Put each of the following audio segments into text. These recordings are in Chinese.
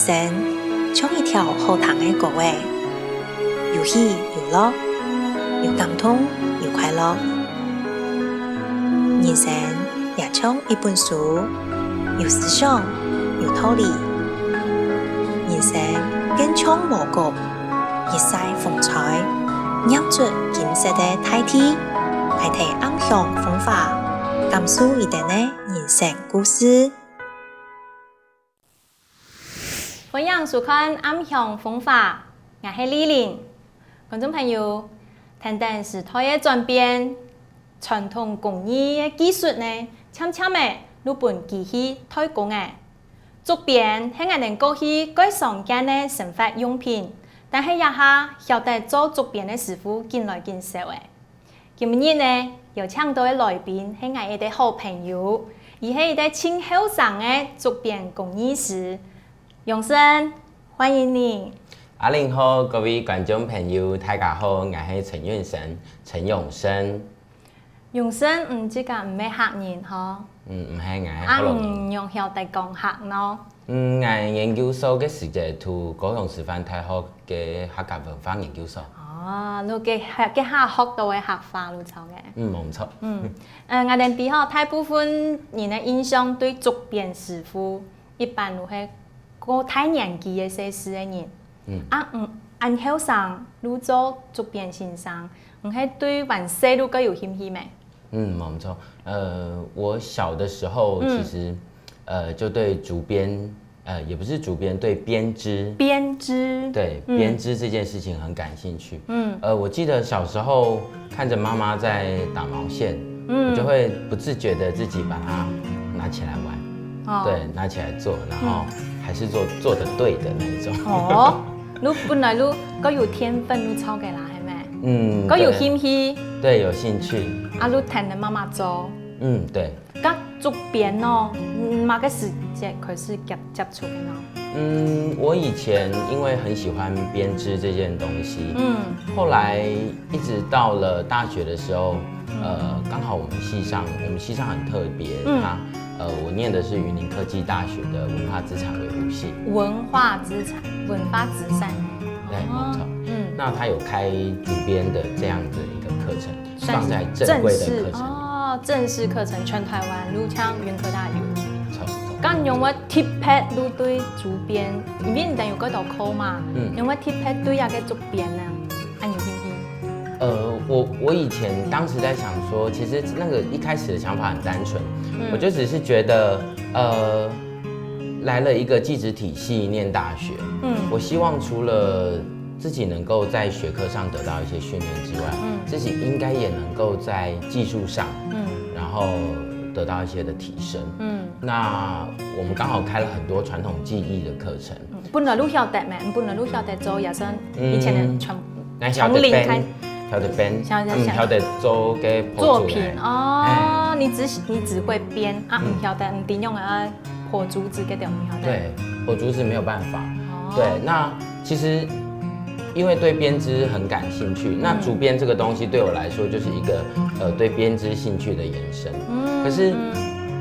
生像一條好長的歌誒，有喜有樂，有感動有快樂。人生也像一本書，有思想有道理。人生更像蘑菇，一曬風采，釀出金色的大地，係睇暗香風華，感受一點的人生故事。歡迎收看《暗香風華》，我係李玲。觀眾朋友，聽見時代的轉變，傳統工藝的技術呢，漸漸的日本機器推廣的。竹編係我哋過去最常見的生活用品，但係一下曉得做竹編的師傅進來進少的。今日呢，有請到的來賓係我一個好朋友，而係一個清後生的竹編工藝師。永生，歡迎你。阿玲好，各位觀眾朋友，大家好，我係陳永生，陳永生。永生，即個唔係客人嗬？唔係我。啊，唔用曉得講客咯。我研究所嘅時間讀高雄師範大學嘅客家文化研究所。哦，你嘅下學到嘅客家路炒嘅。冇錯。我哋比較大部分人嘅印象對竹編師傅，一般都係個大年紀嘅細事嘅人。按後生，你做竹編先生，唔係對還細路個有興趣咩？冇錯。我小的時候其實就對竹編，也不是竹編，對編織。編織。對，編織這件事情很感興趣。我記得小時候看着媽媽在打毛線，我就會不自覺的自己把它拿起來玩。對，拿起來做，然後還是做得對的那一種。你本來你個有天分，你抄嘅啦，係咪？個有興趣。對，有興趣。你聽你媽媽做。對。咁竹編咯，哪個時節開始接觸嘅呢？我以前因為很喜歡編織這件東西，後來一直到了大學的時候，剛好我們系上很特別，我念的是雲林科技大學的文化資產維護系。文化資產。對，沒錯。那他有開竹編的這樣的一個課程，放在正規的課程。正式課程，全台灣陸腔雲科大有。咁用我貼拍你對竹編，因為你等有嗰道課嘛，用我貼拍對一個竹編呢，有興趣？我以前當時在想說，其實那個一開始的想法很單純，我就只是覺得，來了一個技職體系念大學，我希望除了自己能夠在學科上得到一些訓練之外，自己應該也能夠在技術上，然後得到一些的提升。那我們剛好開了很多傳統技藝的課程。本來你曉得咩？本來你曉得做也是以前的從零開。曉得編，曉得做嘅作品哦。你只會編啊，唔曉得唔點用啊破竹子嘅點唔曉得。對，破竹子沒有辦法。對，那其實因為對編織很感興趣，那竹編這個東西對我來說就是一個對編織興趣的延伸。可是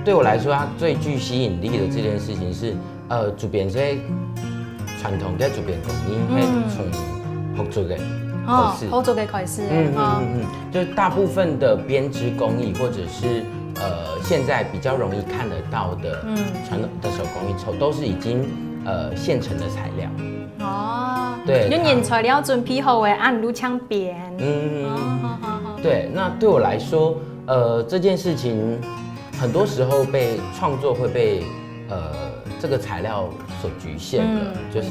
對我來說，它最具吸引力的這件事情是，竹編這傳統嘅竹編工藝係從學做嘅。好做嘅開始，就大部分的編織工藝，或者是現在比較容易看得到的傳統的手工藝，都是已經現成的材料。對，用原材料準備好嘅，按路槍編。對，那對我來說，這件事情很多時候被創作會被這個材料所局限的，就是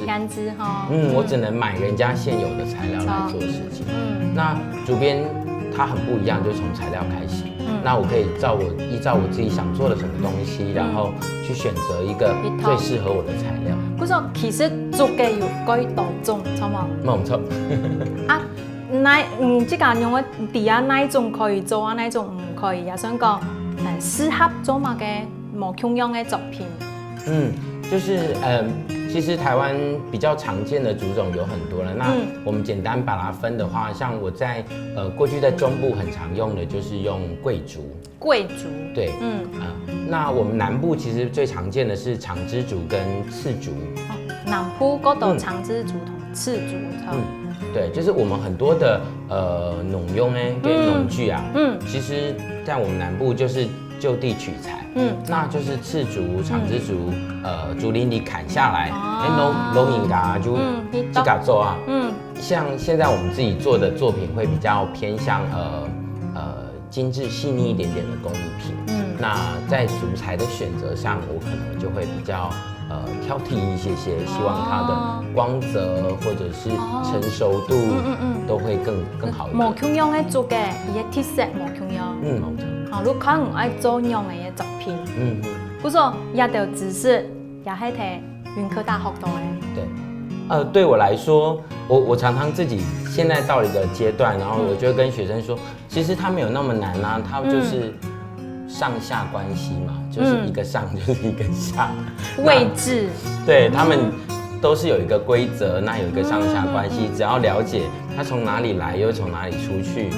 我只能買人家現有的材料來做事情。那竹編它很不一樣，就從材料開始。那我可以依照我自己想做的什麼東西，然後去選擇一個最適合我的材料。嗰種其實竹嘅有幾多種，錯嗎？冇錯。即係用我底下哪一種可以做啊，哪一種唔可以？也想講適合做乜嘅冇同樣嘅作品。就是其實台灣比較常見的竹種有很多了。那我們簡單把它分的話，像我在過去在中部很常用的就是用桂竹。桂竹。對。那我們南部其實最常見的是長枝竹跟刺竹。南部嗰度长枝竹同赤竹，对，就是我们很多的农用跟农具啊，其实在我们南部就是就地取材，那就是赤竹、长枝竹，竹林里砍下来，农民家就自己做啊，像现在我们自己做的作品会比较偏向精致细腻一点点的工艺品，那在竹材的选择上，我可能就会比较挑剔一些，希望它的光泽或者是成熟度都会更好一点。无穷样的竹嘅，伊嘅特色无穷样。冇错。好，你可能爱做样嘅作品。不过也就知识也係睇云科大學到嘅。对。对我来说，我常常自己现在到了一个阶段，然后我就跟学生说，其实它没有那么难啊，它就是上下关系嘛，就是一个上就是一个下，位置，对他们都是有一个规则，那有一个上下关系，只要了解它从哪里来又从哪里出去，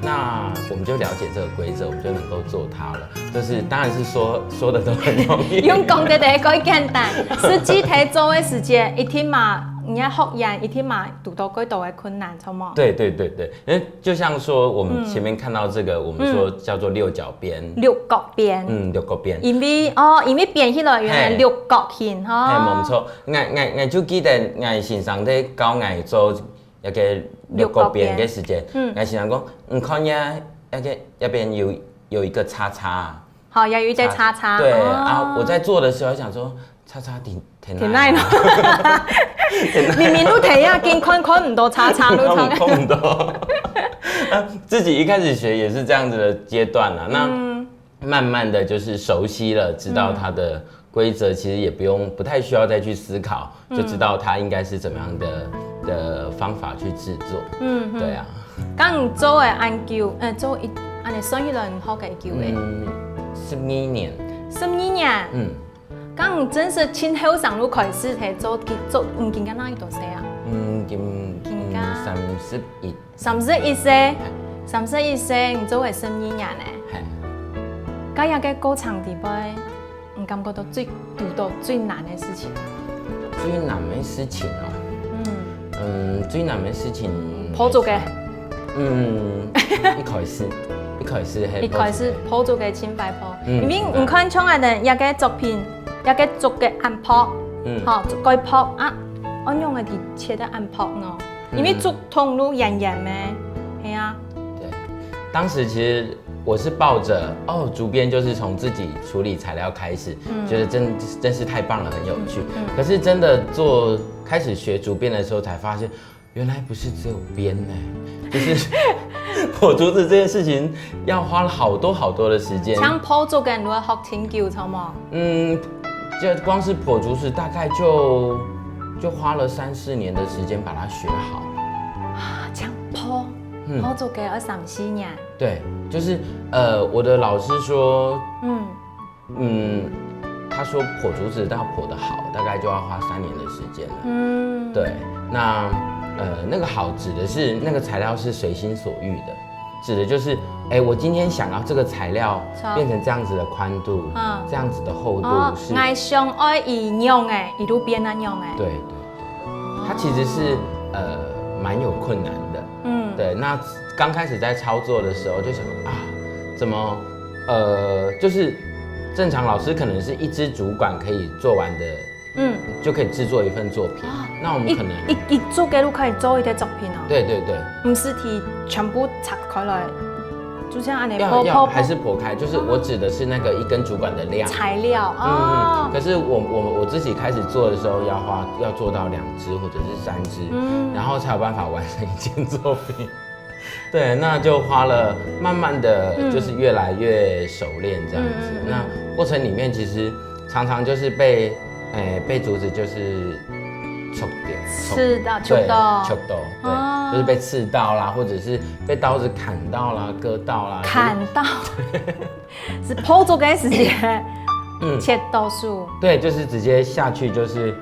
那我们就了解这个规则，我们就能够做它了。就是当然是说的都很容易，用讲的第一個簡單，實際睇做嘅時間一天嘛。你要學人一天嘛，讀到幾多的困難，錯嗎？对，因为就像说我们前面看到这个，我们说叫做六角边。六角边。六角边。因為變起來原來六角形哈。係冇錯，我就記得我先生在教我做一個六角邊嘅時間，我先生講，看一邊有一個叉叉。好，要有一個叉叉。對啊，我在做的時候想說，叉叉挺難咯。明明都睇啊，見看唔到叉叉都看唔到。自己一開始學也是這樣子的階段啊，那慢慢的就是熟悉了，知道它的規則，其實也不太需要再去思考，就知道它應該是怎麼樣的方法去製作。對啊。咁做嘅研究，做一安尼算起來唔好嘅研究嘅。12年。12年。咁真是親後上路開始係做，唔見緊哪一度寫啊？31歲，31歲，你做係12年咧。係。咁有嘅過程地位，唔感覺到遇到最難嘅事情。最難嘅事情哦。最難嘅事情。破做嘅。一開始破做嘅千塊破。因為唔看窗嘅人，有嘅作品。有嘅竹嘅按泡，改泡啊，按用嘅啲切得按泡呢，因為竹通路圓圓咩，係啊。對，當時其實我是抱着竹編就是從自己處理材料開始，覺得真是太棒了，很有趣。可是真的開始學竹編的時候，才發現原來不是只有編呢，就是破竹子這件事情要花了好多的時間。像破竹嘅，你會學挺久，錯嗎？就光是破竹子大概就花了3-4年的時間把它學好。這樣破竹嘅要3-4年。對，就是我的老師說，他說破竹子要破得好，大概就要花3年的時間了。對，那個好指的是那個材料是隨心所欲的，指的就是我今天想要這個材料變成這樣子的寬度，這樣子的厚度是。我想愛以用誒，一路變那用誒。對，它其實是蠻有困難的。對，那剛開始在操作的時候就想怎麼就是正常老師可能是一支竹管可以做完的。就可以製作一份作品。那我們可能一竹嘅都可以做一啲作品哦。對，唔是提全部拆開來，就像按你要還是剖開，就是我指的是那個一根竹管的量材料。可是我自己開始做的時候要做到2支或者是3支，然後才有辦法完成一件作品。對，那就花了慢慢的就是越來越熟練這樣子。那過程裡面其實常常就是被竹子就是刺到，對，就是被刺到啦，或者是被刀子砍到啦、割到啦。砍到，是破竹嘅時間，切刀數。對，就是直接下去，就是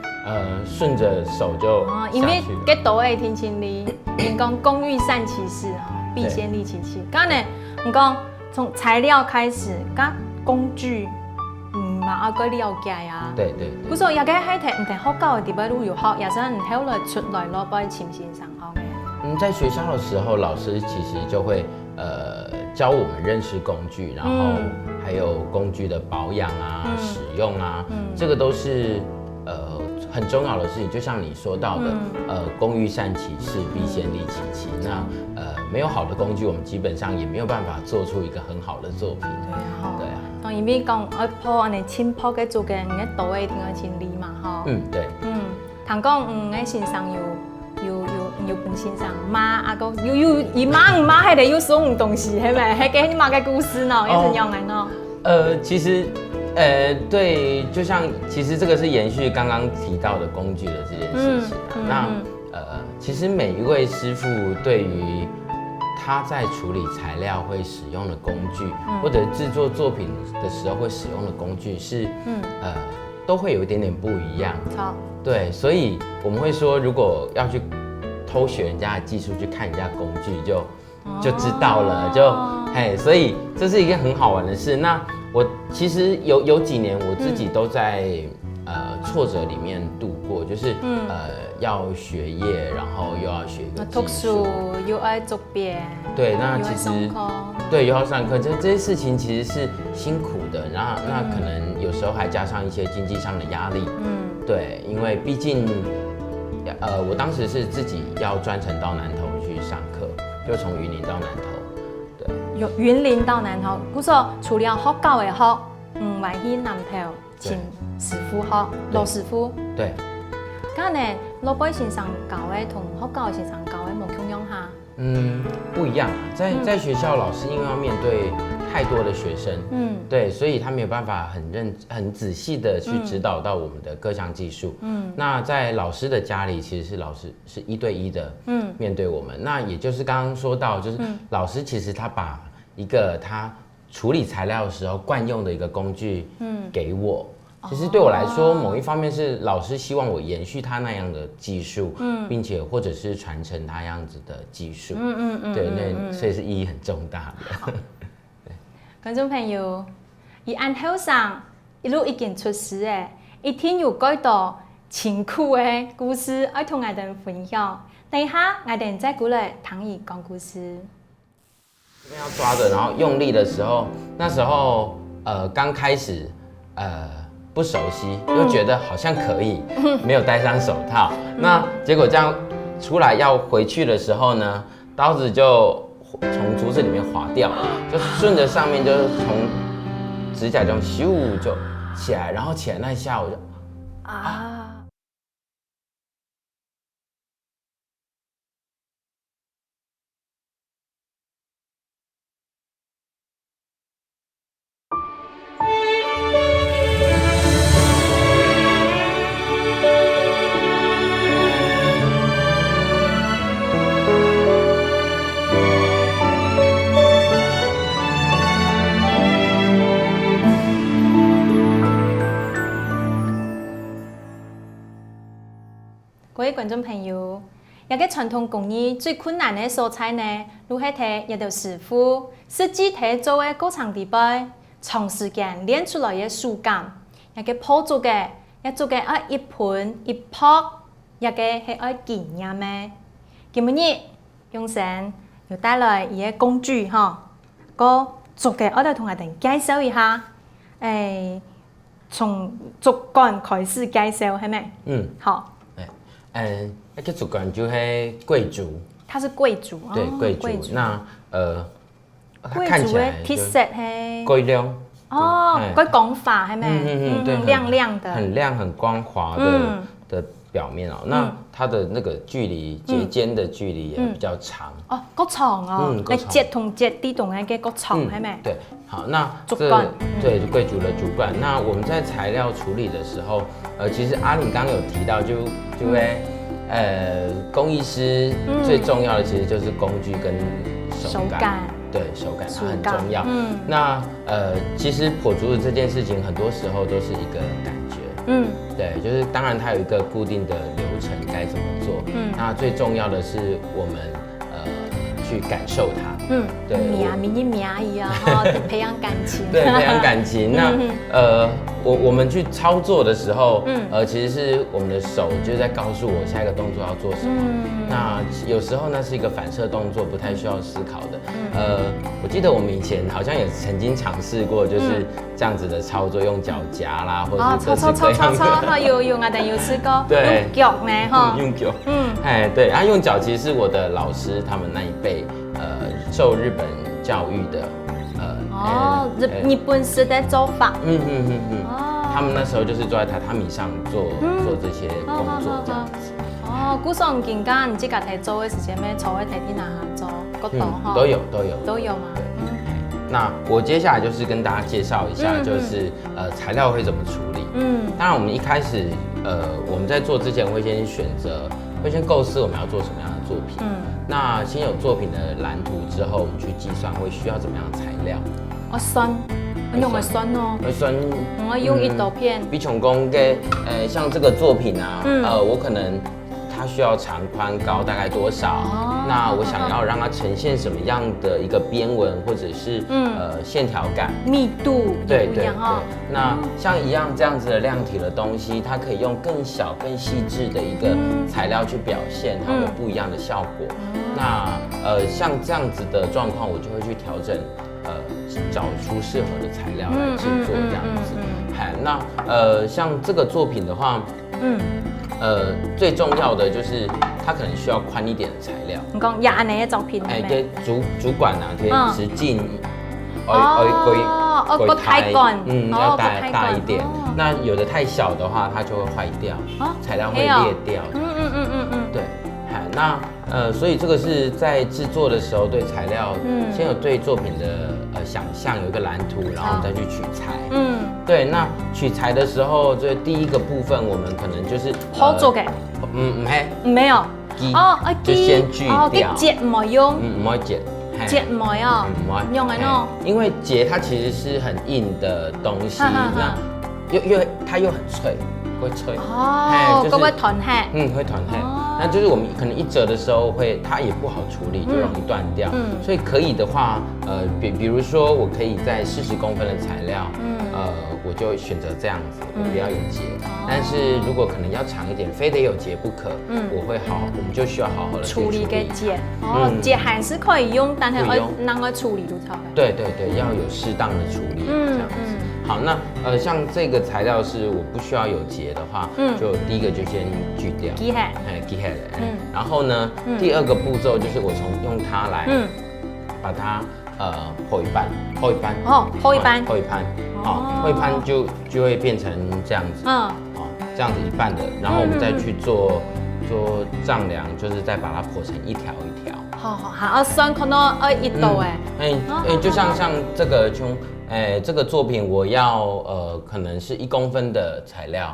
順着手就下去。因為嘅刀係天清利，人講工欲善其事，必先利其器。剛才你講從材料開始，跟工具。嘛，啊，个了解啊。对。古说也个喺睇唔睇學教嘅地方都有學，也是唔睇來出來咯，幫潛先上學嘅。在學校的時候，老師其實就會教我們認識工具，然後還有工具的保養啊、使用啊，這個都是很重要的事情。就像你說到的，工欲善其事，必先利其器。那沒有好的工具，我們基本上也沒有辦法做出一個很好的作品。對啊。當然邊講愛破我哋淺破嘅做嘅，你嘅道嘅點樣清理嘛，嗬。對。談講喺線上要本線上罵啊個要而罵係你要送東西係咪？係嘅罵嘅故事呢，也是樣嘅呢。其實。对，就像其實這個是延續剛剛提到的工具的這件事情那其實每一位師傅對於他在處理材料會使用的工具，或者製作作品的時候會使用的工具是，都會有一點點不一樣。對，所以我們會說，如果要去偷學人家的技術，去看人家工具就知道了，所以這是一件很好玩的事。那我其實有幾年我自己都在挫折裡面度過，就是要學業，然後又要學一個技術，讀書又要做編，對，那其實對又要上課，這些事情其實是辛苦的，然後那可能有時候還加上一些經濟上的壓力，對，因為畢竟我當時是自己要專程到南投去上課，就從雲林到南投。雲林到南投，古說除了學教嘅學，還去南投請師傅學，羅師傅。對。咁呢，老輩先生教嘅同學教嘅先生教嘅冇同樣下。不一樣啊，在學校老師因為要面對太多的學生，對，所以他沒有辦法很仔細的去指導到我們的各項技術。那在老師的家裡，其實是老師是1對1的面對我們。那也就是剛剛說到，就是老師其實他把一個他處理材料的時候慣用的一個工具給我。其實對我來說，某一方面是老師希望我延續他那樣的技術，並且或者是傳承他樣子的技術。對，那所以是意義很重大的。觀眾朋友，而按後生一路已經出師嘅，一天有幾多辛苦嘅故事要同我哋分享。等一下，我哋再過來聽伊講故事。這邊要抓着，然後用力的時候，那時候剛開始不熟悉，又覺得好像可以，沒有戴上手套。那結果這樣出來要回去的時候呢，刀子就從竹子裡面滑掉，就順着上面就是從指甲中咻就起來，然後起來那一下我就各位觀眾朋友，一個傳統工藝最困難的所在呢，如係睇一道師傅實際睇做嘅過程底背，長時間練出來嘅手感，一個鋪做嘅，一做嘅一盤一撲，一個係愛經驗嘅。今日用神又帶來一個工具嗬，個做嘅我哋同我哋介紹一下，從竹竿開始介紹係咪？好。那個竹竿就是桂竹，它是桂竹，對，桂竹。那它看起來其實係桂亮哦，個講法係咪？對，亮亮的，很亮很光滑的表面哦。那它的那個距離節間的距離也比較長。哦，個長哦，你節同節啲同嘅個長係咪？對，好，那竹竿，對，桂竹的竹竿。那我們在材料處理的時候，其實阿玲剛剛有提到，就會工藝師最重要的其實就是工具跟手感，對，手感它很重要。那其實破竹子這件事情，很多時候都是一個感覺，對，就是當然它有一個固定的流程該怎麼做，那最重要的是我們去感受它，對，名一樣，培養感情，對，培養感情。那我们去操作的时候，其实是我们的手就是在告诉我下一个动作要做什么。那有时候呢是一个反射动作，不太需要思考的。我记得我们以前好像也曾经尝试过，就是这样子的操作，用脚夹啦，或者是各式各样的。有啊，但有试过对，用脚呢哈。用脚。对，啊，用脚其实是我的老师他们那一辈，受日本教育的。日本式的做法。他们那时候就是坐在榻榻米上做这些工作这样子。古上健讲，你自家在做的时间咩？坐喺地底哪下做？角度哈？都有嘛。那我接下来就是跟大家介绍一下，就是材料会怎么处理。当然我们一开始我们在做之前会先构思我们要做什么样的作品。那先有作品的蓝图之后，我们去计算会需要怎么样的材料。酸，我用的酸哦。酸，我用一刀片。比琼公给像这个作品啊，我可能它需要长宽高大概多少？那我想要让它呈现什么样的一个边纹或者是线条感、密度对。那像一样这样子的量体的东西，它可以用更小、更细致的一个材料去表现，它会有不一样的效果。那像这样子的状况，我就会去调整。找出适合的材料来制作这样子。那像这个作品的话，最重要的就是它可能需要宽一点的材料。你讲亚内的作品对，主管啊，可以直径，个太管，要大一点。那有的太小的话，它就会坏掉，材料会裂掉。对。那所以这个是在制作的时候对材料，先有对作品的想象，有一个蓝图，然后再去取材。对，那取材的时候，这第一个部分我们可能就是好做嘅，没有，就先锯掉，结唔好用，唔可以剪，结唔好啊，用嘅喏，因为结它其实是很硬的东西，那它又很脆。会脆就是会团黑，会团黑。那就是我们可能一折的时候它也不好处理，就容易断掉。所以可以的话，比如说我可以在40公分的材料，我就选择这样子，我不要有结。但是如果可能要长一点，非得有结不可，我们就需要好好的处理个结。结还是可以用，但是让它处理就差。对，要有适当的处理，这样子。好，那像这个材料是我不需要有结的话，就第一个就先锯掉，锯下来，然后呢，第二个步骤就是我用它来，把它剖一半，剖一半就会变成这样子，这样子一半的，然后我们再去做丈量，就是再把它剖成一条一条。好，算可能一刀就像这个这个作品我要可能是1公分的材料，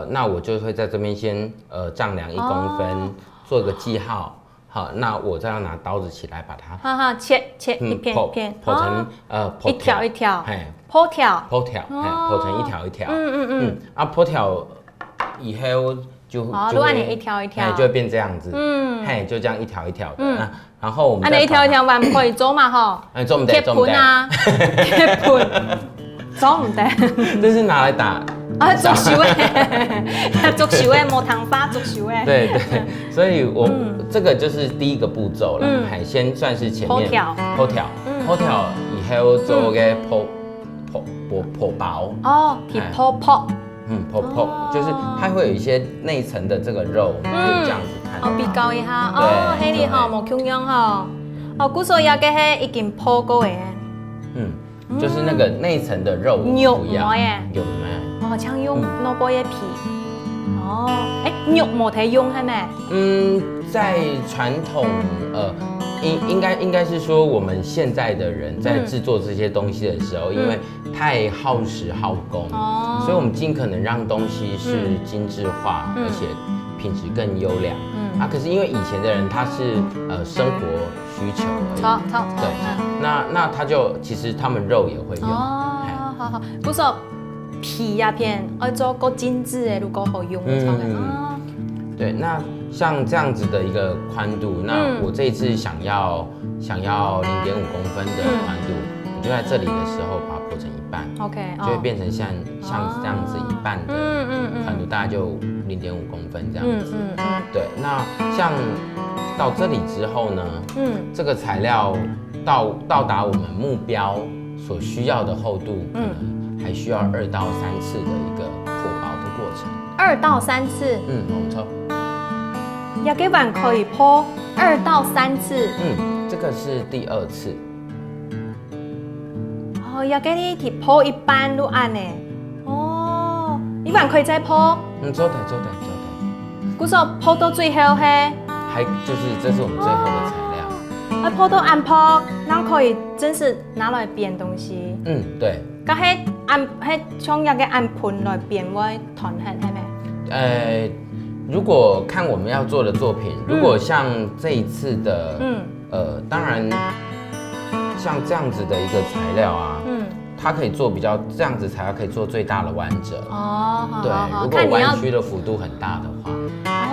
那我就会在这边先丈量1公分，做个记号。好，那我再要拿刀子起来把它，切一片一片，剖成一条一条，剖条，剖成一条一条，剖条以后就按你一条一条，就会变这样子，就这样一条一条的。然后我们你一条一条还不可以做嘛吼？做唔得，铁盆啊，铁盆，做唔得。这是拿来打足球诶，足球诶，无糖花足球诶。对，所以这个就是第一个步骤了，先算是前面剖条以后做个剖薄。剖薄。剖就是它会有一些内层的这个肉，可以这样子看。比较一下，迄里吼无穷样吼，古时也个迄已经剖过诶。就是那个内层的肉不一样，有没？好像用萝卜的皮。肉冇得用係咪？在传统应该是说我们现在的人在制作这些东西的时候，因为太耗时耗工，所以我们尽可能让东西是精致化，而且品质更优良。可是因为以前的人他是生活需求而已，对，那他就其实他们肉也会用。好，不是皮呀片，要做够精致的，如果好用对，那像这样子的一个宽度，那我这一次想要0.5公分的宽度，我就在这里的时候把它剖成一半 ，OK， 就会变成像这样子一半的宽度，大概就0.5公分这样子。对，那像到这里之后呢，这个材料到达我们目标所需要的厚度，还需要2到3次的一个破薄的过程。2到3次，冇錯。一個碗可以破2到3次。這個是第2次。哦，一個你提破一半都按呢。哦，一碗可以再破。做得。古時候破到最後係，就是這是我們最後的材料。破到按破，那可以真是拿來編東西。對。咁係像一個按盤來編會彈性係咪？如果看我們要做的作品，如果像這一次的，當然像這樣子的一個材料啊，它可以做比較這樣子材料可以做最大的彎折。哦，對，如果彎曲的幅度很大的話，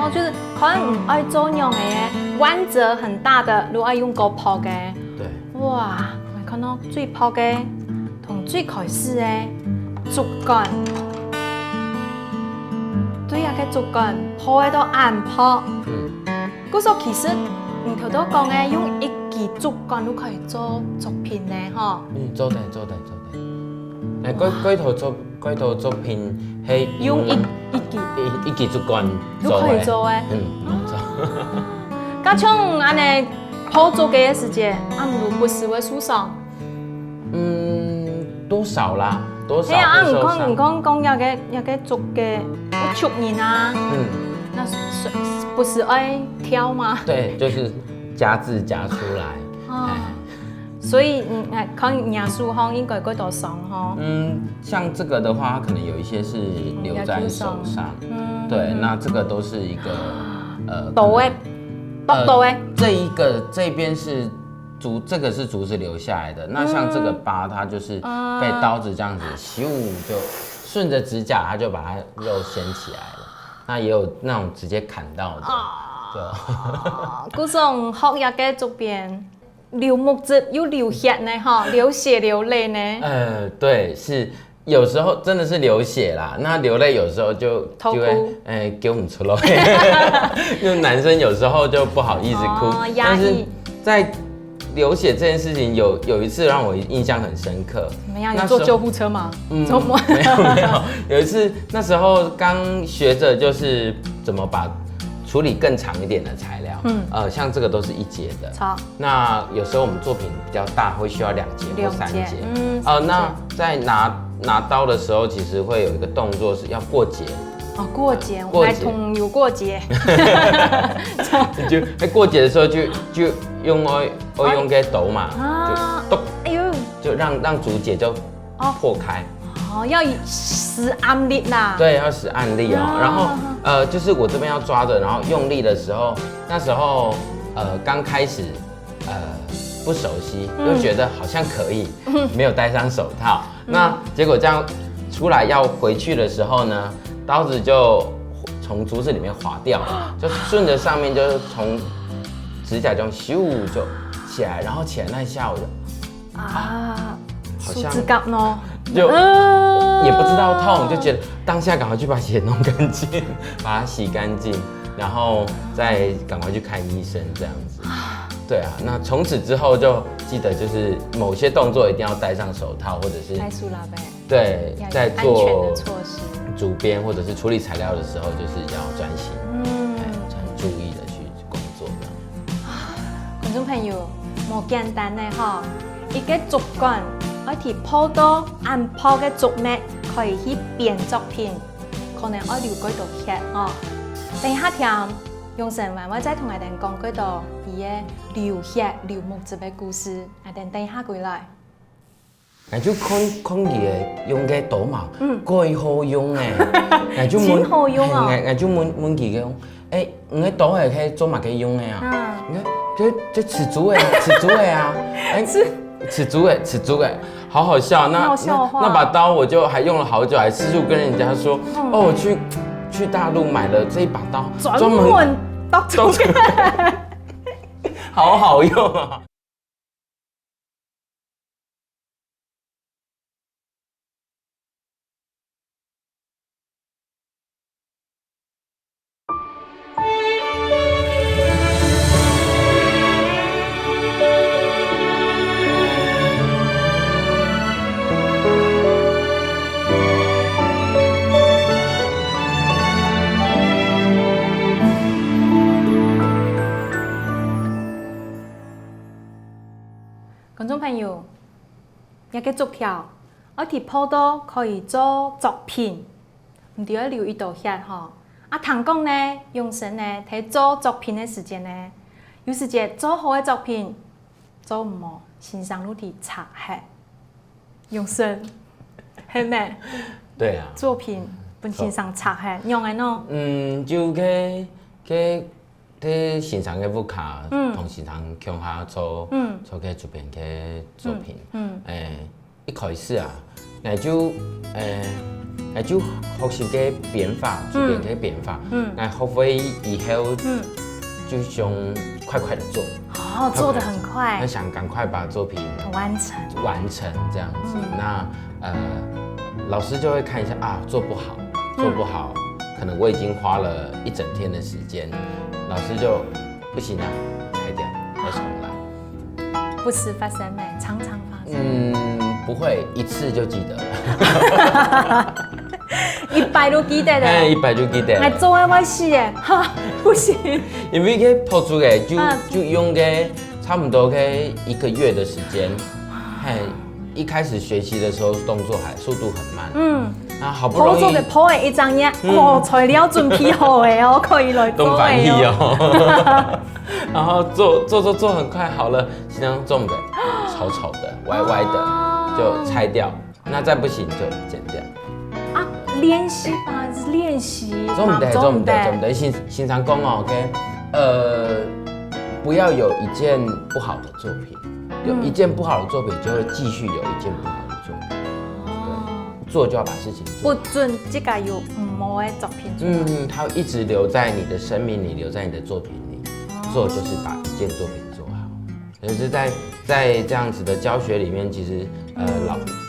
哦，就是可能唔愛做樣嘅彎折很大的，如果愛用個破嘅，對，哇，我看到最破嘅同最開始嘅竹竿。對啊，個竹竿破喺度硬破。嗰時候其實唔頭都講嘅，用一支竹竿都可以做作品咧，嗬。做得。嗰套作品係用一支竹竿都可以做嘅。冇錯。咁像安尼破做嘅時間，唔不是會受傷。多少啦？哎呀，唔講有個竹嘅好觸人啊。那不是愛挑嗎？對，就是夾字夾出來。所以看藝術行應該嗰度上哈。像這個的話，它可能有一些是留在手上。對，那這個都是一個這邊是這個是竹子留下來的。那像這個疤，它就是被刀子這樣子咻就順着指甲，它就把它肉掀起來了。那也有那種直接砍到的。嗰種學日嘅竹片，流木質又流血呢，哈，流血流淚呢。對，是有時候真的是流血啦。那流淚有時候就會給我們出來，因為男生有時候就不好意思哭。但是在流血這件事情有一次讓我印象很深刻。怎麼樣？你坐救護車嗎？沒有。有一次那時候剛學着就是怎麼把處理更長一點的材料。像這個都是1節的。那有時候我們作品比較大，會需要2節或3節。那在拿刀的時候，其實會有一個動作是要過節。過節，我還同有過節。就喺過節的時候就用個刀嘛，就就讓竹節就破開。要使按力啦。對，要使按力哦。然後就是我這邊要抓着，然後用力的時候，那時候剛開始不熟悉，又覺得好像可以，沒有戴上手套。那結果這樣出來要回去的時候呢，刀子就從竹子裡面滑掉，就順着上面就從指甲中咻就起來，然後起來那一下我就好像就也不知道痛，就覺得當下趕快去把血弄乾淨，把它洗乾淨，然後再趕快去看醫生這樣子。對啊，那從此之後就記得就是某些動作一定要戴上手套，或者是對，在做竹編或者是處理材料的時候，就是要專心，很注意的去工作的。觀眾朋友，冇簡單的哈，一個竹竿，愛提破到按破嘅竹篾，可以去編作品，可能愛留嗰度血哦。等下聽用成話，我再同你哋講嗰度伊嘅流血流木質嘅故事，等下過來。就看佢嘅用嘅刀嘛，幾好用誒，真好用啊！就問佢嘅講，我嘅刀係可以做乜嘅用嘅啊？你看，這刺竹嘅啊，刺竹嘅，好好笑。那把刀我就還用了好久，還四處跟人家說，我去大陸買了這一把刀，專門刀竹嘅，好好用啊！一個竹條，我哋鋪到可以做作品，唔對，留意到遐吼。啊，通講呢，用神呢，睇做作品嘅時間呢，有時間做好嘅作品，做唔好，欣賞路啲擦黑，用神，係咪？对啊。作品本欣賞擦黑，用嘅喏。就去欣賞嘅舞卡，同時常向下做嘅主編嘅作品。一開始啊，我就學習嘅變化，主編嘅變化。我學會以後就想快快的做。做得很快。我想趕快把作品完成這樣子。那老師就會看一下啊，做不好，可能我已經花了一整天的時間，老師就不行啊，拆掉，再重來。不時發生咩？常常發生。不會，一次就記得了。100都記得的。100就記得。還做的我死耶，哈，不行。因為佢鋪出嘅就用嘅差不多嘅1個月的時間，一開始學習的時候動作速度很慢。啊，好不容易鋪的一張嘢，材料準備好的哦，可以來做的哦。然後做很快好了，形狀重的、醜醜的、歪歪的就拆掉，那再不行就剪掉。啊，練習吧，練習。做唔得，欣賞講哦，不要有一件不好的作品，有一件不好的作品就會繼續有一件不好的作品。做就要把事情做。不准這個有唔好的作品。它會一直留在你的生命裡，留在你的作品裡。做就是把一件作品做好。就是在這樣子的教學裡面，其實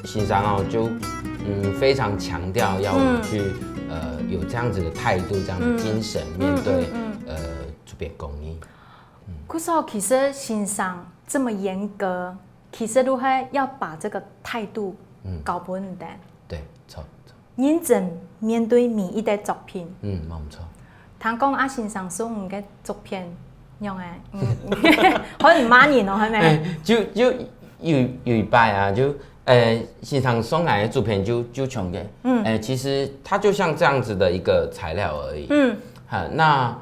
欣賞哦就非常強調要我們去有這樣子的態度，這樣的精神面對主編工藝。可是其實欣賞這麼嚴格，其實都係要把這個態度搞穩的。對，錯。認真面對每一個作品。冇錯。聽講啊，欣賞送嘅作品，用嘅，可能罵人咯，係咪？就有一擺啊，就欣賞送來的作品就窮嘅。其實它就像這樣子的一個材料而已。那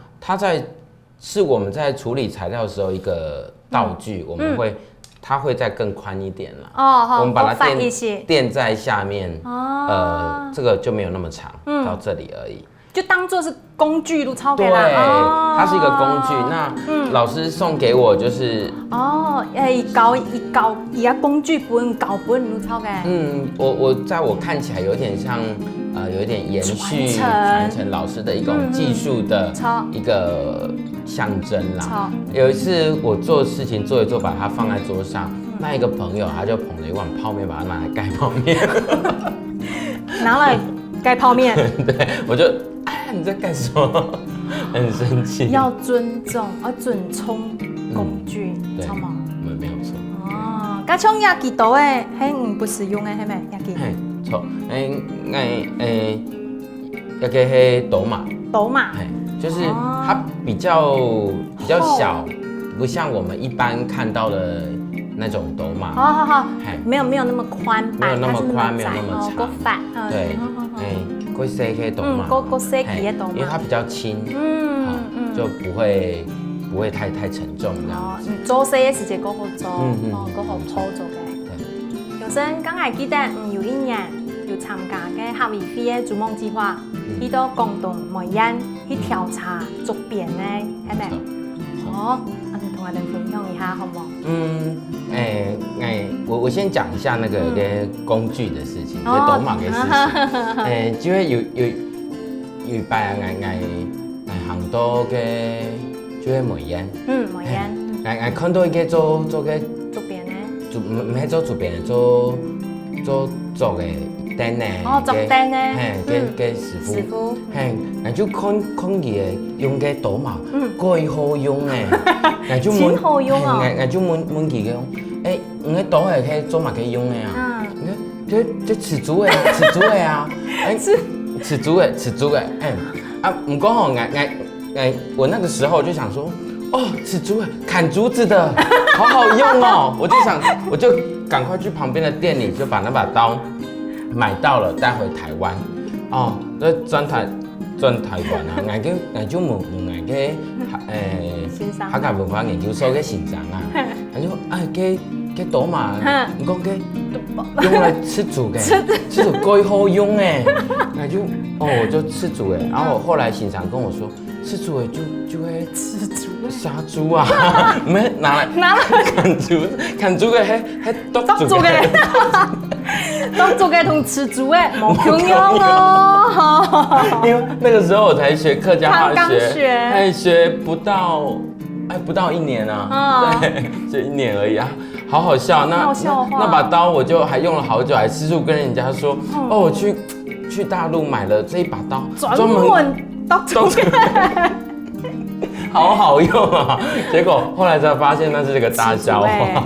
是我們在處理材料的時候一個道具，我們會。它會再更寬一點啦。我們把它墊在下面，這個就沒有那麼長，到這裡而已。就當做是工具都抄給啦。對，它是一個工具。那老師送給我就是一個工具本搞本都抄給。我在我看起來有點像有一點延續傳承老師的一種技術的一個象徵啦。有一次我做事情做一做，把它放在桌上，那一個朋友他就捧了一碗泡麵，把它拿來蓋泡麵。拿來蓋泡麵？對，我就你在幹什麼？很生氣。要尊重，要尊重工具，錯嗎？沒有錯。加槍亞吉刀誒，係不實用誒，係咪亞吉？錯，那個係斗馬。斗馬。就是它比較小，不像我們一般看到的那種斗馬。好，沒有那麼寬，沒有那麼寬，沒有那麼長。對，過細嘅斗馬，過細嘅斗馬，因為它比較輕，就不會太沉重這樣子。做細嘅時間過好做，過好鋪做嘅。有陣剛係記得有一年有參加嘅夏威夷嘅築夢計劃，去到廣東梅縣去調查竹編咧，係咪？你同我哋分享一下好唔好？我先講一下那個工具的事情，斗馬嘅事情。就係有一擺我行到嘅就係梅縣。梅縣。我看到一個做嘅竹編咧，唔係做竹編，做嘅。燈呢？做燈呢？嘅師傅，我就看佢用嘅斗馬，幾好用誒，真好用啊！我就問佢嘅，你嘅斗係可以做乜嘅用嘅啊？這赤足嘅啊，赤足嘅，唔講吼，我那個時候就想說，哦，吃竹砍竹子的，好好用哦！我就赶快去旁边的店里，就把那把刀买到了，带回台湾。哦，那转台湾啊，研究问去客家文化研究所去欣赏啊，研究给刀嘛，你讲给用来吃竹的，吃竹最好用诶，研究我就吃竹诶，然后我后来欣赏跟我说。吃猪诶，就会吃猪杀猪啊，唔係拿來砍豬嘅係剁豬嘅，剁豬嘅同吃豬嘅冇同樣咯。因為那個時候我才學客家話學不到1年啊，對，學1年而已啊，好好笑。那把刀我就還用了好久，還四處跟人家說，我去大陸買了這一把刀，專門。好好用啊！結果後來才發現那是這個大笑話，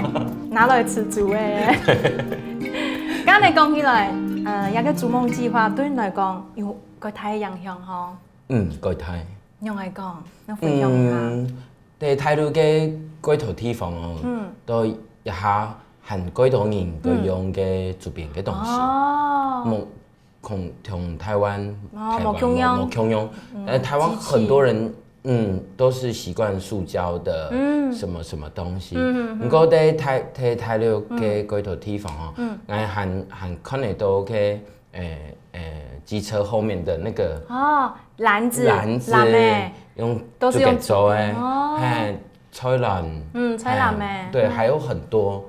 拿來吃豬誒。咁你講起來，一個逐夢計劃對你來講有具體嘅影響嗬？具體。用嚟講，有分享下。在台灣嘅幾套地方哦，都一下含幾多人佢用嘅周邊嘅東西。同台灣冇共用，台灣很多人都是習慣塑膠的什麼什麼東西。不過在台灣嘅幾套地方哦，我還看得到嘅機車後面的那個籃子用都是用做嘅，菜籃，菜籃誒，對，還有很多，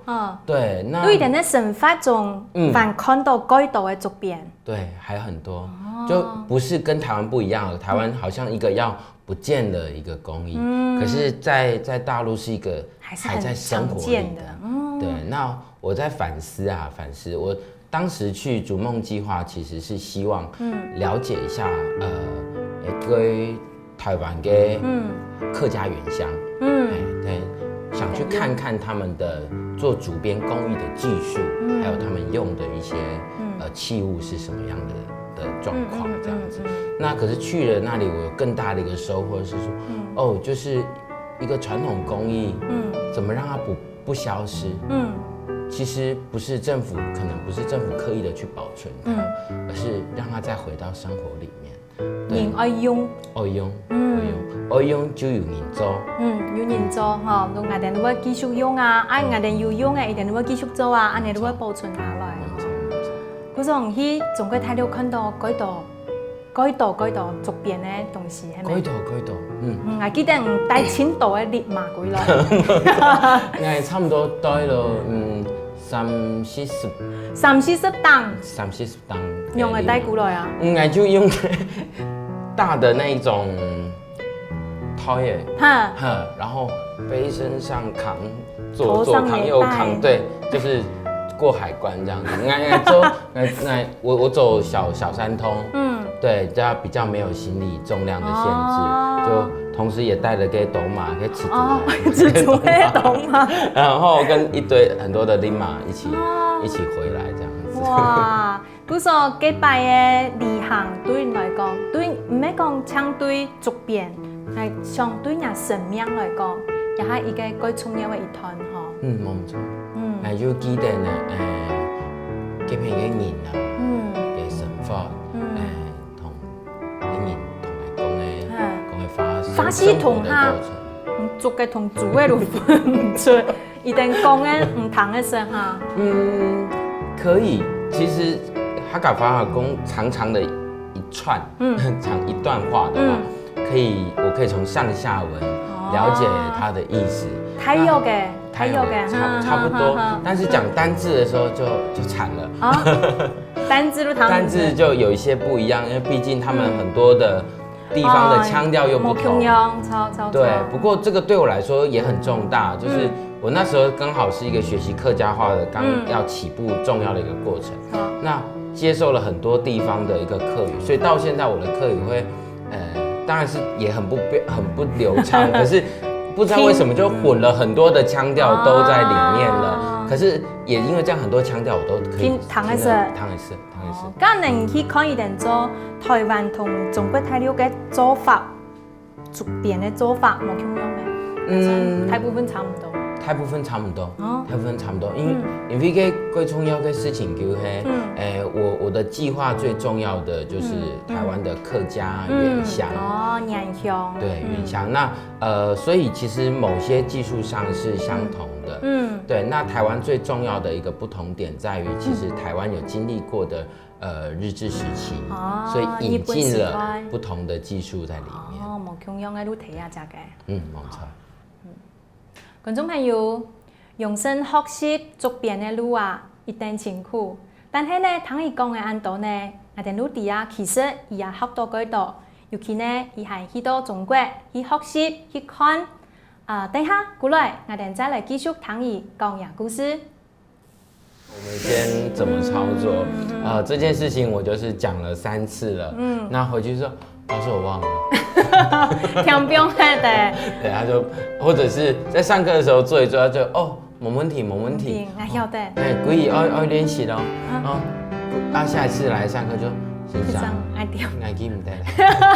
對，那有一點在生活中反看到幾多嘅周邊，對，還有很多，就不是跟台灣不一樣，台灣好像一個要不見的一個工藝，可是在大陸是一個還在生活裡的，對，那我在反思，我當時去逐夢計劃其實是希望了解一下，對台灣嘅客家原鄉。對，想去看看他們的做竹編工藝的技術，還有他們用的一些器物是什麼樣的狀況，這樣子。那可是去了那裡，我有更大的一個收穫是說，就是一個傳統工藝，怎麼讓它不消失？其實不是政府，可能不是政府刻意的去保存它，而是讓它再回到生活裡面。人愛用，愛用就有人做，有人做嗬，我哋都會繼續用啊，我哋要用嘅，一定都會繼續做啊，我哋都會保存下來。嗰種喺中國大陸看到幾多竹編嘅東西，係咪？幾多，我記得帶青島嘅烈馬過來，我差唔多帶了30-40擔，用嚟帶過來啊？我就用大的那一種套耶，然後背身上扛，左扛右扛，對，就是過海關這樣子。我走小三通，對，這樣比較沒有行李重量的限制，就同時也帶了個斗馬，可以吃竹的斗馬，然後跟很多的林馬一起回來這樣子。哇！不過幾擺嘅旅行對你來講，對唔係講相對竹編，係相對人生命來講，也係一個幾重要嘅一團嗬。冇錯。係要記得呢，幾片嘅人啊，嘅生活，同啲人同嚟法師同下，竹嘅同竹嘅都分唔出，一定講嘅唔同嘅聲嚇。可以，其實客家法公長長的一串，長一段話的話，我可以從上下文了解它的意思。還有嘅，差不多。但是講單字的時候就慘了。單字就有一些不一樣，因為畢竟他們很多的地方的腔調又不同。對，不過這個對我來說也很重大，就是我那時候剛好是一個學習客家話的，剛要起步重要的一個過程。那接受了很多地方的一個客語，所以到現在我的客語會，當然是也很不流暢，可是不知道為什麼就混了很多的腔調都在裡面了。可是也因為這樣，很多腔調我都可以聽得識。咁能去看一點做台灣同中國大陸嘅做法，竹編嘅做法冇共樣咩？大部分差不多。大部分差不多，大部分差不多，因为最重要的事情就是，我的计划最重要的就是台湾的客家原乡。原乡。对，原乡。那所以其实某些技术上是相同的。对。那台湾最重要的一个不同点在于，其实台湾有经历过的日治时期，所以引进了不同的技术在里面。冇共用嘅都睇下只嘅。冇錯。觀眾朋友，用心學習竹編嘅路啊，一定辛苦。但係呢，聽伊講嘅安度呢，我哋努力啊，其實伊也學到幾多。尤其呢，伊係去到中國去學習去看。等下過來，我哋再來繼續聽伊講呀故事。我們先怎麼操作？這件事情我就是講了3次了。那回去說，老師我忘了。聽不用的。對，他就或者是在上課的時候做一做，他就沒問題，沒問題。我曉得。故意要練習咯。下一次來上課就欣賞。愛掉。愛記唔得，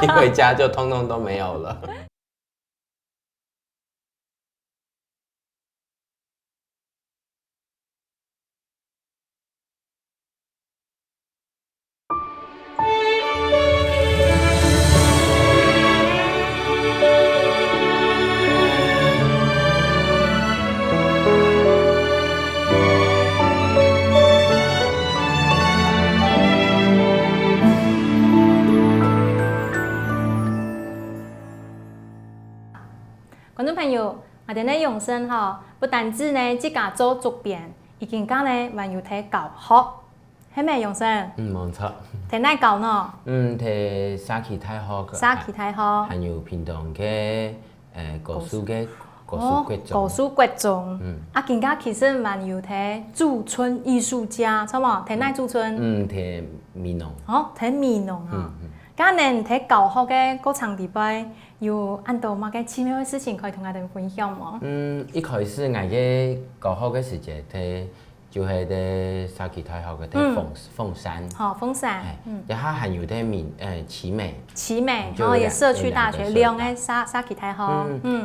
一回家就通通都沒有了。觀眾朋友，我哋呢用心不單止呢自家做竹編，而更加呢還要睇教學，係咪用心？冇錯。睇哪教呢？睇沙岐大學嘅。沙岐大學。還有屏東嘅高數嘅高數國中。高數國中。更加其實還要睇駐村藝術家，錯冇？睇哪駐村？睇美濃。睇美濃啊。今年睇教學嘅嗰場地擺，有按到乜嘅奇妙嘅事情可以同我哋分享嗎？一開始我嘅教學嘅時節睇就係喺沙岐大學嘅睇鳳山。鳳山。然後還有睇奇美。奇美，然後也社區大學，兩個沙岐大學。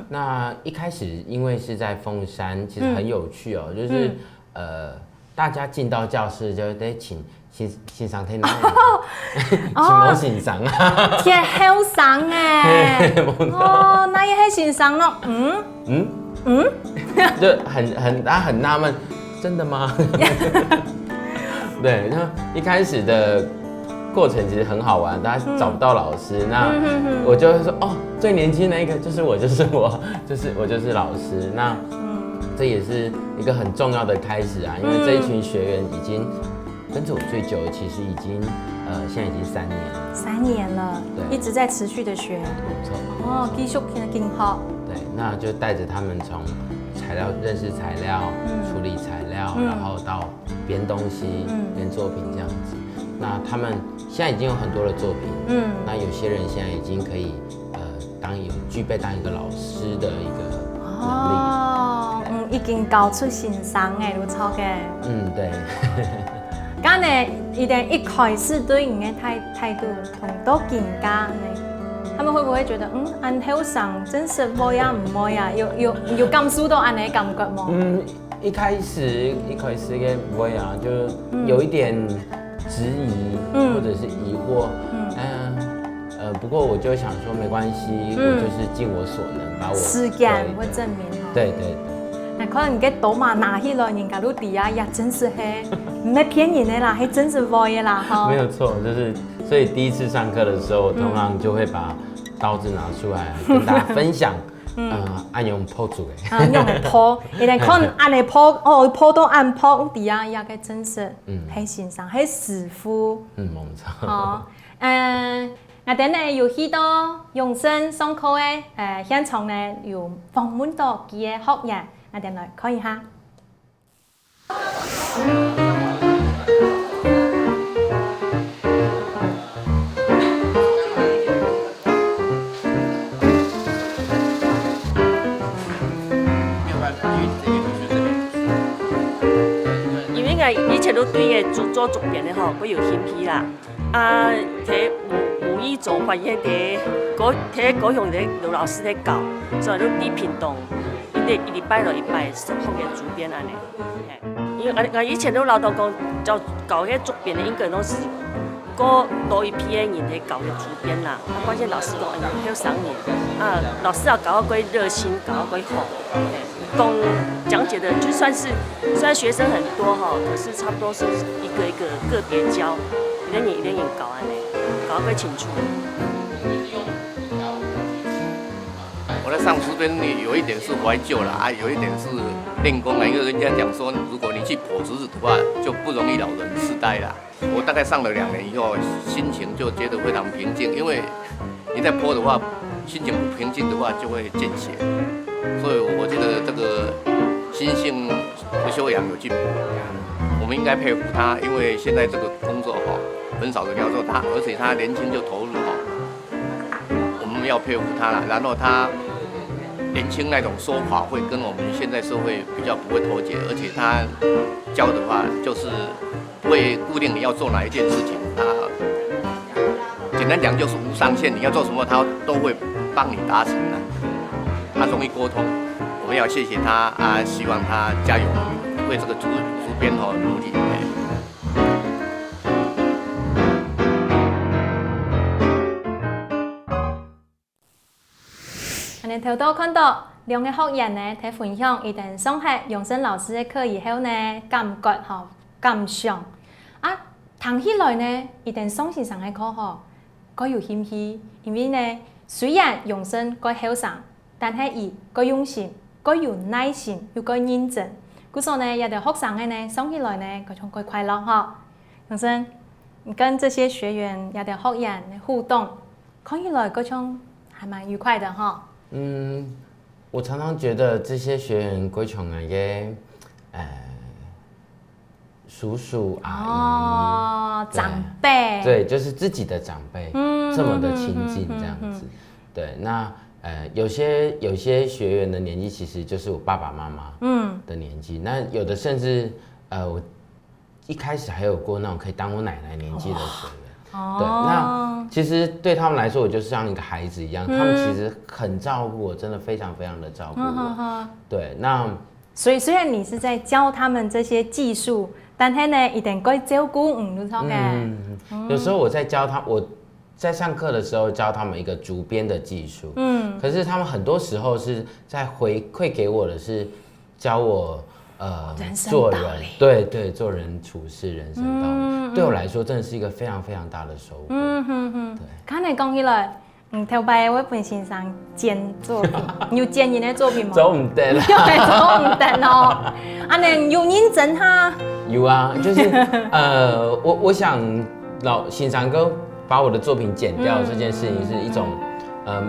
那一開始因為是在鳳山，其實很有趣哦，就是大家進到教室就得請欣賞聽哪裡？請我欣賞啊！貼好賞誒！那也係欣賞咯。就他很納悶，真的嗎？對，那一開始的過程其實很好玩，大家找不到老師，那我就會說最年輕那一個就是我，我就是老師。那這也是一個很重要的開始啊，因為這一群學員已經跟着我最久，其實已經現在已經3年了。3年了，對，一直在持續的學。沒錯。繼續經學。對，那就帶着他們從材料認識材料，處理材料，然後到編東西、編作品這樣子。那他們現在已經有很多的作品，那有些人現在已經可以具備當一個老師的一個能力。已經教出欣賞誒，都錯嘅。對。咁呢，一定一開始對人嘅態度同多見家呢，他們會不會覺得按好上真實冇呀唔冇呀？有感受到按呢感覺嗎？一開始嘅唔會啊，就有一點質疑或者是疑惑。不過我就想說沒關係，我就是盡我所能把我時間會證明。對。那可能嘅刀嘛拿起來，人家都底下也真是係唔係騙人的啦，係真實貨嘅啦，哈。沒有錯，就是所以第一次上課的時候，我通常就會把刀子拿出來跟大家分享，按用破做嘅。用嚟破，一定可能按嚟破，破到按破底下也嘅真實，係欣賞，係師傅。冇錯。我哋呢有許多用心上課嘅現場呢，有訪問到佢嘅學員。我哋來看一下。因為我以前都對嘅做竹編嘅嗬，我有興趣啦。睇统一做法，迄个高雄的刘老师在教，所以都伫屏东，一礼拜落一拜福建竹编安尼。因为我以前都老豆讲，教迄竹编的应该拢是过多一批的人在教迄竹编啦。关键老师讲，还有3年，老师要教到归热心，教到归好。讲解的就算是虽然学生很多哈，可是差不多是一个一个个别教，一点搞安尼，搞到清楚。我在上竹编有一点是怀旧啦，有一点是练功啦，因为人家讲说，如果你去剖竹子的话，就不容易老人痴呆啦。我大概上了2年以后，心情就觉得非常平静，因为你在剖的话，心情不平静的话就会见血。所以我觉得这个心性的修养有进步，我们应该佩服他，因为现在这个工作很少人要做他，而且他年轻就投入我们要佩服他了。然后他年轻那种说法会跟我们现在社会比较不会脱节，而且他教的话就是不会固定你要做哪一件事情，他简单讲就是无上限，你要做什么他都会帮你达成的。他容易沟通，我们要谢谢他希望他加油，为这个竹编努力。我哋頭度看到2個學員呢，喺分享一定上學楊生老師嘅課以後呢，感覺感想聽起來呢，一定上先生嘅課佢有興趣，因為呢，雖然楊生佢後生。但係伊個用心，個有耐心，又個認真，故所呢，有啲學生嘅呢，上起來呢，佢仲佢快樂哈。楊生，你跟這些學員有啲學員互動，看起來嗰種還蠻愉快的哈。我常常覺得這些學員歸從嘅叔叔阿姨，長輩，對，就是自己的長輩，這麼的親近這樣子，對，那。有些學員的年紀其實就是我爸爸媽媽的年紀，那有的甚至我一開始還有過那種可以當我奶奶年紀的學員，對，那其實對他們來說，我就是像一個孩子一樣，他們其實很照顧我，真的非常非常的照顧我，對，那所以雖然你是在教他們這些技術，但係呢一定該照顧唔到嘅。有時候我在教他我。在上課的時候教他們一個竹編的技術，可是他們很多時候是在回饋給我的是教我做人，對，做人處事人生道理，對我來說真的是一個非常非常大的收穫。對，看你講起來，頭擺我本先生剪作品，你有剪人的作品嗎？做唔得啦，做唔得哦，你有認真哈？有啊，就是我想欣賞哥。把我的作品剪掉這件事情是一種，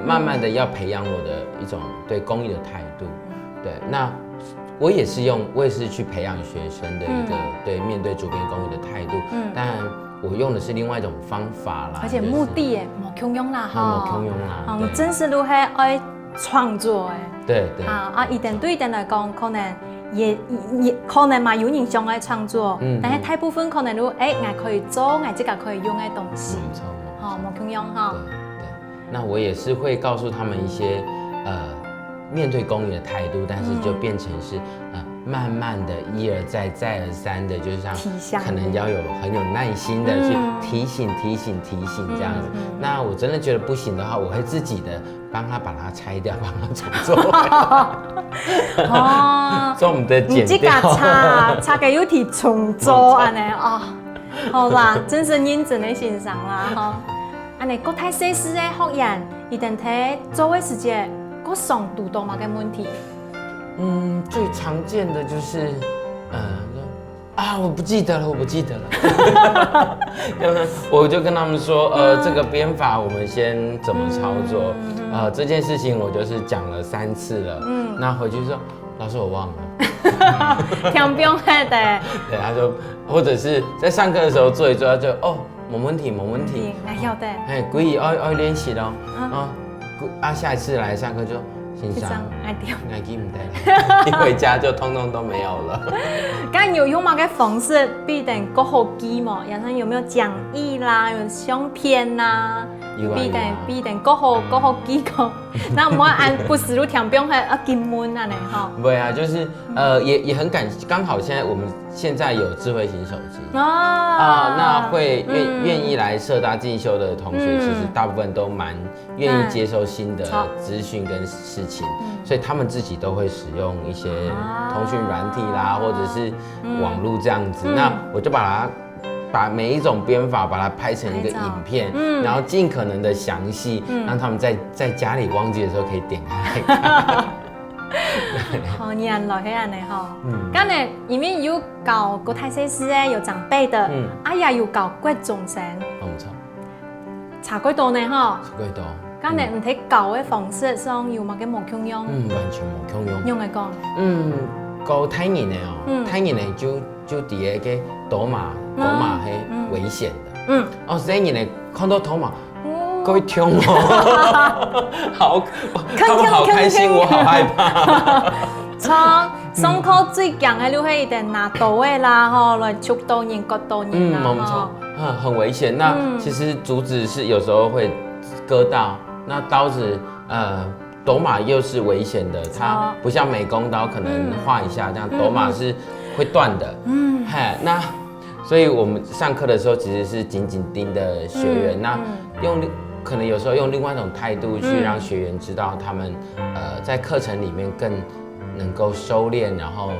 慢慢的要培養我的一種對工藝的態度，對，那我也是去培養學生的一個對面對竹編工藝的態度，但我用的是另外一種方法啦，而且目的也冇強用啦，冇強用啦，你真是都係愛創作誒，對，一定對一定嚟講可能。也可能嘛，有人想愛創作，但係大部分可能都我可以做，我自己可以用嘅東西，冇強用哈。對，那我也是會告訴他們一些面對工藝的態度，但是就變成是慢慢的一而再再而三的，就是像可能要很有耐心的去提醒這樣子。那我真的覺得不行的話，我會自己的幫他把它拆掉，幫他重做。做唔得剪掉。你自己拆嘅要提重做安尼哦。好啦，真是認真的欣賞啦哈。安尼國泰設施嘅學員一定睇做嘅時間，個上度多嘛嘅問題。最常見的就是我不記得了，我就跟他們說，這個編法我們先怎麼操作，這件事情我就是講了3次了，那回去說，老師我忘了，聽不用的，對，他就或者是在上課的時候做一做，他就沒問題，要的，故意要練習咯，下一次來上課就。欣赏爱掉，爱记唔得，一回家就通通都没有了。咁有用嘛嘅方式必定更好記嘛？人生有沒有講義啦，有相片啦？必定更好記個。那唔好按不死路條標係金門啊你哈？對啊，就是也很剛好現在我們現在有智慧型手機那會願意來社大進修的同學，其實大部分都蠻願意接受新的資訊跟事情，所以他們自己都會使用一些通訊軟體啦，或者是網絡這樣子。那我就把每一種編法把它拍成一個影片，然後盡可能的詳細，讓他們在家裡忘記的時候可以點開來看。好，你按落去安尼吼。咁呢，因為有教國泰設施咧，有長輩的，也有教國中生。唔錯。差幾多呢？嗬？差幾多？咁呢，唔睇教嘅方式上有乜嘅無共用？完全無共用。用嚟講。個太年的太年的就第個賭馬係危險的。所以你呢看到賭馬，會痛他們好開心，我好害怕。錯，上課最強嘅就係一定拿刀嘅啦，吼，來戳刀人、割刀人啦，沒錯，很危險。那其實竹子是有時候會割到，那刀子斗馬又是危險的，它不像美工刀可能劃一下，這樣斗馬是會斷的。那所以我們上課的時候其實是緊緊盯的學員，那可能有時候用另外一種態度去讓學員知道他們在課程裡面更能夠收斂，然後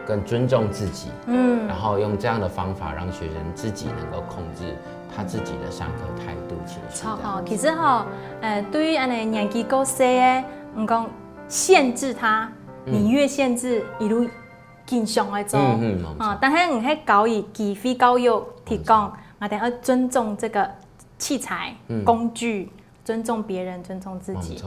更尊重自己，然後用這樣的方法讓學生自己能夠控制他自己的上課態度情緒。好，其實吼，對於安尼年紀夠細嘅，唔講限制他，你越限制，一路經常來做。但係唔係教育機會教育提供，我哋要尊重這個器材、工具，尊重別人，尊重自己。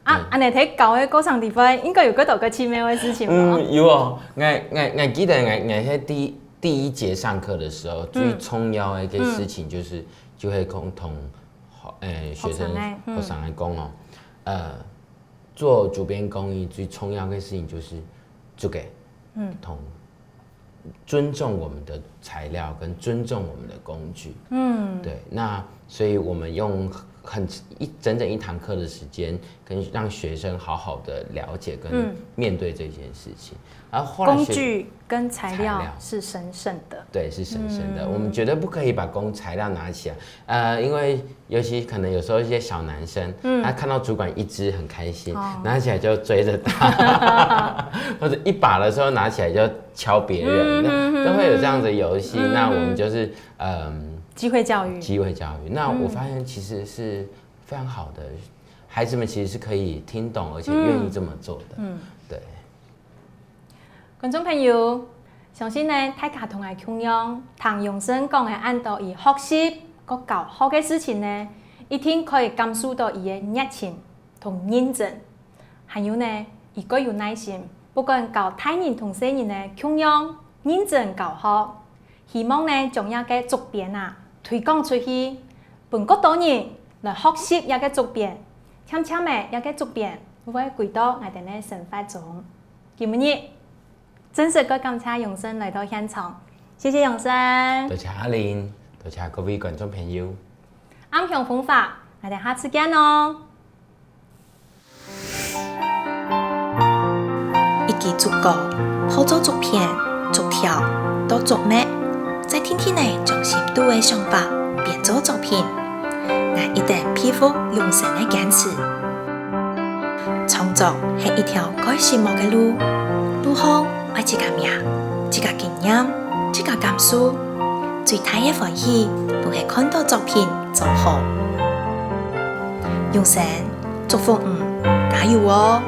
安尼睇教嘅過程地方，應該有嗰度嘅奇妙嘅事情吧？有哦，我記得我喺第一節上課的時候，最重要的一個事情就是就會同學生來講哦，做主編公益最重要的事情就是這個同尊重我們的材料跟尊重我們的工具。對，那所以我們用整整一堂課的時間，跟讓學生好好的了解跟面對這件事情。然後後來工具跟材料是神聖的，對，是神聖的。我們絕對不可以把材料拿起來，因為尤其可能有時候一些小男生，他看到主管一支很開心，拿起來就追着他，或者一把的時候拿起來就敲別人，都會有這樣的遊戲。那我們就是機會教育。那我發現其實是非常好的，孩子們其實是可以聽懂，而且願意這麼做的。對。觀眾朋友，相信呢，大家同我共樣，唐永生講嘅按道以學習個教學嘅事情呢，一定可以感受到伊嘅熱情同認真，還有呢，伊個有耐心，不管教大人同細人呢，共樣認真教學。希望呢，將一個作品推廣出去，本國多人來學習一個作品，悄悄嘅一個作品會歸到我哋嘅生活中。今日真實個感謝永生來到現場，謝謝永生，多謝阿玲，多謝各位觀眾朋友。暗響風法，我哋下次見哦。一記足夠，好做作品、逐條到作咩？在天天內將深度嘅想法變做作品，我一定佩服永生嘅堅持。創作係一條改善無嘅路，路上愛自家命、自家經驗、自家感受，最大嘅歡喜都係看到作品做好。永生祝福加油哦！